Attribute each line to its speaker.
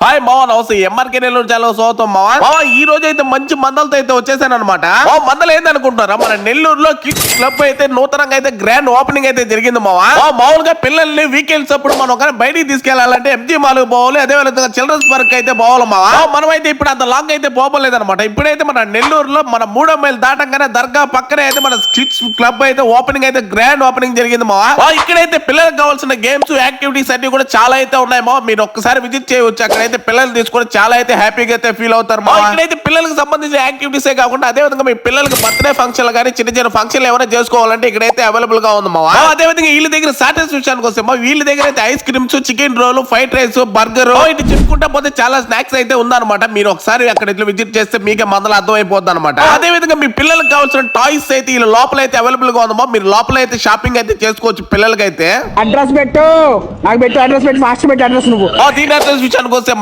Speaker 1: Hi మావా నమస్తే MRK Nellore చాలా స్వాగతం మావా ఈ రోజు అయితే మంచి మందలతో అయితే వచ్చేసాను అనమాట. మందలు ఏందనుకుంటారా, మన నెల్లూరులో కిడ్స్ క్లబ్ అయితే నూతనంగా అయితే గ్రాండ్ ఓపెనింగ్ అయితే జరిగింది మావా. మామూలుగా పిల్లల్ని వీకెండ్స్ అప్పుడు మనం ఒక బయటికి తీసుకెళ్లాలంటే ఎంజీ మాల్ పోవాలి, అదే విధంగా చిల్డ్రన్స్ పార్క్ అయితే పోవాలి మావా. మనం అయితే ఇప్పుడు అంత లాంగ్ అయితే పోలేదు అనమాట. ఇప్పుడైతే మన నెల్లూరులో మన 3 మైల్ దాటంగానే దర్గా పక్కనే అయితే మన కిడ్స్ క్లబ్ అయితే ఓపెనింగ్ అయితే గ్రాండ్ ఓపెనింగ్ జరిగింది మావా. ఇక్కడైతే పిల్లలకు కావాల్సిన గేమ్స్ యాక్టివిటీస్ అన్ని కూడా చాలా అయితే ఉన్నాయి మావా. మీరు ఒక్కసారి విజిట్ చేయవచ్చు. అక్కడ పిల్లలు తీసుకొని చాలా అయితే హ్యాపీగా అయితే ఫీల్ అవుతారు. ఇక్కడైతే పిల్లలకు సంబంధించిన యాక్టివిటీస్ కాకుండా అదే విధంగా మీ పిల్లలకి బర్త్డే ఫంక్షన్ కానీ చిన్న చిన్న ఫంక్షన్లు ఏమైనా చేసుకోవాలంటే ఇక్కడైతే అవైలబుల్ గా ఉంది మావా. అదే విధంగా వీళ్ళ దగ్గర స్టార్టర్స్ విషయానికి వస్తే వీళ్ళ దగ్గర అయితే ice creams, chicken roll, fried rice, burger ఇటు చెప్పుకుంటా పోతే చాలా స్నాక్స్ అయితే ఉందన్నమాట. మీరు ఒకసారి అక్కడ ఇట్లా విజిట్ చేస్తే మీకే మందలు అర్థమైపోద్ది అనమాట. అదే విధంగా మీ పిల్లలకు కావాల్సిన టాయ్స్ అయితే వీళ్ళ లోపల అయితే అవైలబుల్ గా ఉందమ్మా. మీరు లోపల అయితే షాపింగ్ అయితే చేసుకోవచ్చు పిల్లలకి అయితే.
Speaker 2: అడ్రస్ పెట్టు, నాకు పెట్టు అడ్రస్ పెట్టు, ఫాస్ట్ పెట్టు అడ్రస్ నువ్వు.
Speaker 1: దీని అడ్రస్ విషయానికి వస్తే